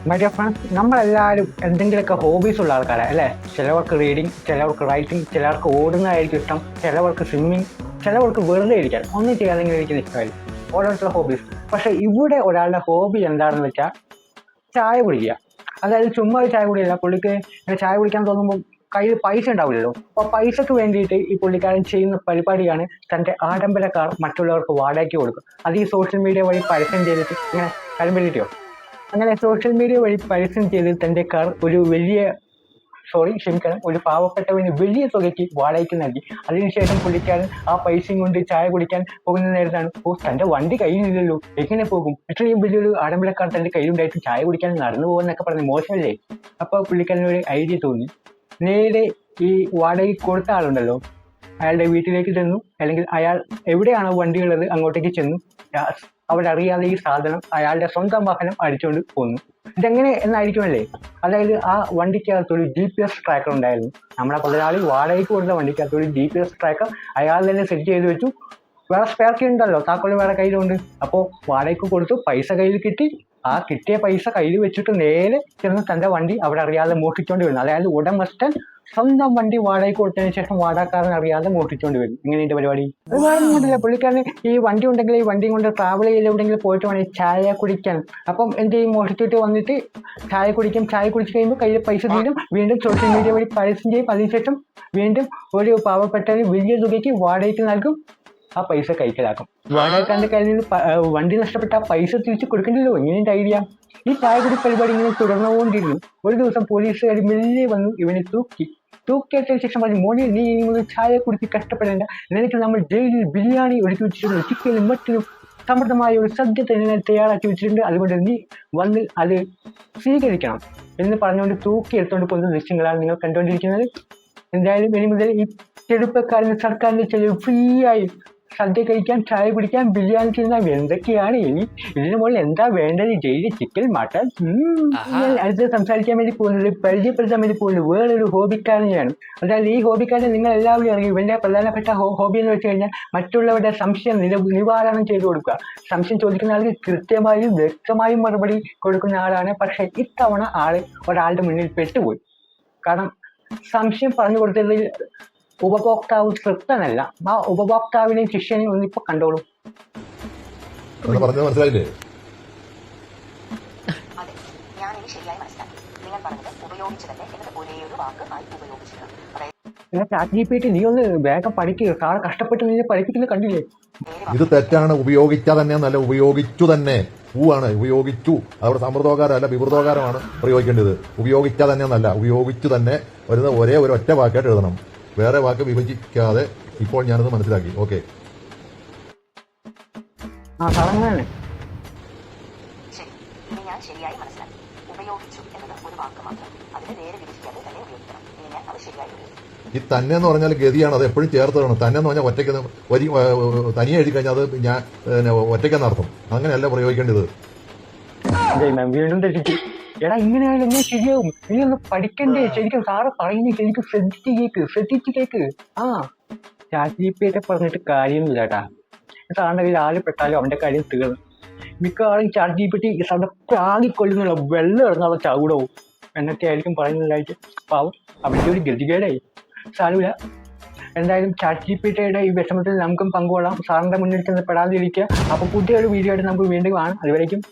My dear friends, നമ്മളെല്ലാവരും എന്തെങ്കിലുമൊക്കെ hobbies ഉള്ള ആൾക്കാരാണ് അല്ലേ? ചിലവർക്ക് റീഡിങ്, ചിലവർക്ക് റൈറ്റിംഗ്, ചിലവർക്ക് ഓടുന്നതായിരിക്കും ഇഷ്ടം, ചിലവർക്ക് സ്വിമ്മിങ്, ചിലവർക്ക് വെറുതെ ഇരിക്കാൻ, ഒന്നും ചെയ്യാതെങ്കിലും ഇരിക്കുന്ന ഇഷ്ടമായിരിക്കും. ഓരോരുത്തരുടെ ഹോബീസ്. പക്ഷേ ഇവിടെ ഒരാളുടെ ഹോബി എന്താണെന്ന് വെച്ചാൽ ചായ കുടിക്കുക. അതായത് ചുമ്മാ ഒരു ചായ കുടിയല്ല, പുള്ളിക്ക് ചായ കുടിക്കാൻ തോന്നുമ്പോൾ കയ്യിൽ പൈസ ഉണ്ടാവില്ലല്ലോ. അപ്പോൾ പൈസക്ക് വേണ്ടിയിട്ട് ഈ പുള്ളിക്കാരൻ ചെയ്യുന്ന പരിപാടിയാണ് തൻ്റെ ആഡംബര കാർ മറ്റുള്ളവർക്ക് വാടകയ്ക്ക് കൊടുക്കും. അത് ഈ സോഷ്യൽ മീഡിയ വഴി പരസ്യം ചെയ്തിട്ട് ഇങ്ങനെ കാര്യം വേണ്ടിയിട്ടോ. അങ്ങനെ സോഷ്യൽ മീഡിയ വഴി പരസ്യം ചെയ്ത് തൻ്റെ കാർ ഒരു പാവപ്പെട്ടവന് വലിയ തുകയ്ക്ക് വാടകയ്ക്ക് നൽകി. അതിനുശേഷം പുള്ളിക്കാരൻ ആ പൈസയും കൊണ്ട് ചായ കുടിക്കാൻ പോകുന്ന നേരത്താണ്, തൻ്റെ വണ്ടി കയ്യിലില്ലല്ലോ, എങ്ങനെ പോകും, ഇത്രയും വലിയൊരു ആഡംബരക്കാർ തൻ്റെ കയ്യിലുണ്ടായിട്ട് ചായ കുടിക്കാൻ നടന്നു പോകുന്നൊക്കെ പറഞ്ഞ് മോശമല്ലേ? അപ്പോൾ പുള്ളിക്കാരൻ ഒരു ഐഡിയ തോന്നി. നേരെ ഈ വാടകയ്ക്ക് കൊടുത്ത ആളുണ്ടല്ലോ, അയാളുടെ വീട്ടിലേക്ക് ചെന്നു, അല്ലെങ്കിൽ അയാൾ എവിടെയാണോ വണ്ടിയുള്ളത് അങ്ങോട്ടേക്ക് ചെന്നു. അവരറിയാതെ ഈ സാധനം അയാളുടെ സ്വന്തം വാഹനം അടിച്ചുകൊണ്ട് പോന്നു. ഇതെങ്ങനെ എന്നായിരിക്കുമല്ലേ? അതായത് ആ വണ്ടിക്കകത്തൊരു GPS ട്രാക്കർ ഉണ്ടായിരുന്നു. നമ്മുടെ മുതലാളി വാടകയ്ക്ക് കൊടുത്ത വണ്ടിക്കകത്തൊരു GPS ട്രാക്കർ അയാൾ തന്നെ സെറ്റ് ചെയ്ത് വെച്ചു. വേറെ സ്പെയർ കീ ഉണ്ടല്ലോ, താക്കോല് വേറെ കയ്യിലുണ്ട്. അപ്പോൾ വാടകയ്ക്ക് കൊടുത്തു, പൈസ കയ്യിൽ കിട്ടി. ആ കിട്ടിയ പൈസ കയ്യിൽ വെച്ചിട്ട് നേരെ ചെന്ന് തൻ്റെ വണ്ടി അവിടെ അറിയാതെ മോഷ്ടിച്ചോണ്ട് വരുന്നു. അതായത് ഉടമസ്ഥൻ സ്വന്തം വണ്ടി വാടകയ്ക്ക് കൊടുത്തതിന് ശേഷം വാടകക്കാരൻ അറിയാതെ മോഷ്ടിച്ചോണ്ട് വരും. ഇങ്ങനെയുണ്ട് പരിപാടി. ഒരുപാടൊന്നുമില്ല, പുള്ളിക്കാരന് ഈ വണ്ടി ഉണ്ടെങ്കിൽ ഈ വണ്ടി കൊണ്ട് ട്രാവൽ ചെയ്ത് എവിടെയെങ്കിലും പോയിട്ട് വേണമെങ്കിൽ ചായ കുടിക്കാൻ. അപ്പം എന്ത് ചെയ്യും, മോഷ്ടിച്ചിട്ട് വന്നിട്ട് ചായ കുടിക്കും. ചായ കുടിച്ച് കഴിയുമ്പോൾ കയ്യിൽ പൈസ തീരും. വീണ്ടും സോഷ്യൽ മീഡിയ വഴി പരസ്യം ചെയ്യും. അതിനുശേഷം വീണ്ടും ഒരു പാവപ്പെട്ടവന് വലിയ തുകയ്ക്ക് വാടകയ്ക്ക് നൽകും. ആ പൈസ കൈക്കലാക്കും. വാടകക്കാരൻ്റെ കയ്യിൽ നിന്ന് വണ്ടി നഷ്ടപ്പെട്ട ആ പൈസ തിരിച്ച് കൊടുക്കണ്ടല്ലോ. ഇങ്ങനെയുണ്ട് ഐഡിയ. ഈ ചായ കുടി പരിപാടി ഇങ്ങനെ തുടർന്നുകൊണ്ടിരുന്നു. ഒരു ദിവസം പോലീസുകാർ മെല്ലെ വന്നു ഇവനെ തൂക്കിയിട്ടതിന് ശേഷം പറഞ്ഞു, മോനെ, നീ ഇനി ചായ കുടിച്ച് കഷ്ടപ്പെടേണ്ട, നിനക്ക് നമ്മൾ ജയിലിൽ ബിരിയാണി ഒരുക്കി വെച്ചിട്ടുണ്ട്, ചിക്കനും മറ്റൊരു സമൃദ്ധമായ ഒരു സദ്യ തന്നെ തയ്യാറാക്കി വെച്ചിട്ടുണ്ട്, അതുകൊണ്ട് നീ വന്ന് അത് സ്വീകരിക്കണം എന്ന് പറഞ്ഞുകൊണ്ട് തൂക്കിയെടുത്തുകൊണ്ട് പോകുന്ന ദൃശ്യങ്ങളാണ് നിങ്ങൾ കണ്ടുകൊണ്ടിരിക്കുന്നത്. എന്തായാലും ഇനി മുതൽ ഈ ചെറുപ്പക്കാരന് സർക്കാരിൻ്റെ ചെലവ് ഫ്രീ ആയി സദ്യ കഴിക്കാൻ, ചായ കുടിക്കാൻ, ബിരിയാണി തിന്നാൻ, എന്തൊക്കെയാണ് ഇനി? ഇതിന് മുകളിൽ എന്താ വേണ്ടത്? ജയിലിൽ ചിക്കൻ, മട്ടൻ. അടുത്ത് സംസാരിക്കാൻ വേണ്ടി പോകുന്നത്, പരിചയപ്പെടുത്താൻ വേണ്ടി പോകുന്നത് വേറൊരു ഹോബിക്കാരനെയാണ്. അതായത് ഈ ഹോബിക്കാരനെ നിങ്ങൾ എല്ലാവരും ഇറങ്ങി. ഇവൻ്റെ പ്രധാനപ്പെട്ട ഹോബി എന്ന് വെച്ച് കഴിഞ്ഞാൽ മറ്റുള്ളവരുടെ സംശയം നിവാരണം ചെയ്തു കൊടുക്കുക. സംശയം ചോദിക്കുന്ന ആൾക്ക് കൃത്യമായും വ്യക്തമായും മറുപടി കൊടുക്കുന്ന ആളാണ്. പക്ഷേ ഇത്തവണ ഒരാളുടെ മുന്നിൽ പെട്ടുപോയി. കാരണം സംശയം പറഞ്ഞു കൊടുത്തതിൽ ഉപഭോക്താവ് തൃപ്തനല്ല. ആ ഉപഭോക്താവിനെയും ശിഷ്യനെയും ഒന്നിപ്പോ കണ്ടോളൂ. മനസ്സിലായില്ലേ? ChatGPT, നീ ഒന്ന് വേഗം പഠിക്കുക. സാറ് കഷ്ടപ്പെട്ട് നീ പഠിപ്പിക്കുന്നത് കണ്ടില്ലേ? ഇത് തെറ്റാണ്. ഉപയോഗിച്ചാ തന്നെ നല്ല, ഉപയോഗിച്ചു തന്നെ. പൂവാണ് ഉപയോഗിച്ചു. അവിടെ സമൃദ്ധോകാരമല്ല, വിവൃതോകാരമാണ് പ്രയോഗിക്കേണ്ടത്. ഉപയോഗിച്ചാൽ തന്നെ നല്ല, ഉപയോഗിച്ചു തന്നെ വരുന്ന ഒരേ ഒരു ഒറ്റ വാക്കായിട്ട് എഴുതണം. വേറെ വാക്ക് വിഭജിക്കാതെ. ഇപ്പോൾ ഞാനത് മനസ്സിലാക്കി. ഓക്കെ. ഈ തന്നെ എന്ന് പറഞ്ഞാൽ ഗതിയാണ്. അത് എപ്പോഴും ചേർത്ത് വേണം. തന്നെ എന്ന് പറഞ്ഞാൽ ഒറ്റയ്ക്ക് തനിയെ എഴുതി കഴിഞ്ഞാൽ അത് ഞാൻ ഒറ്റയ്ക്കെന്നർത്ഥം. അങ്ങനെയല്ല പ്രയോഗിക്കേണ്ടത്. വീണ്ടും തെറ്റിച്ചു. എടാ, ഇങ്ങനെയായാലും എങ്ങനെ ശരിയാവും? നീ ഒന്ന് പഠിക്കണ്ടേ? ശരിക്കും സാറ് പറയുന്നത് ശരിക്കും ശ്രദ്ധിച്ച് കേക്ക്. ChatGPT പറഞ്ഞിട്ട് കാര്യമൊന്നുമില്ല കേട്ടാ. സാറിന്റെ കയ്യിൽ ആര് പെട്ടാലും അവന്റെ കാര്യം തീർന്നു. മിക്കവാറും ChatGPT സാറിന്റെ പ്രാണിക്കൊള്ളുന്നുള്ള വെള്ളം ഇറങ്ങാനുള്ള ചവിടവും എന്നൊക്കെ ആയിരിക്കും പറയുന്നതായിട്ട്. പാവം, അവന്റെ ഒരു ഗതികേടായി. സാരമില്ല. എന്തായാലും ChatGPTയുടെ ഈ വിഷമത്തിൽ നമുക്കും പങ്കുകൊള്ളാം. സാറിന്റെ മുന്നിൽ ചെന്ന് പെടാതിരിക്കുക. അപ്പോൾ പുതിയൊരു വീഡിയോ ആയിട്ട് നമുക്ക് വീണ്ടും കാണാം. അതുവരേക്കും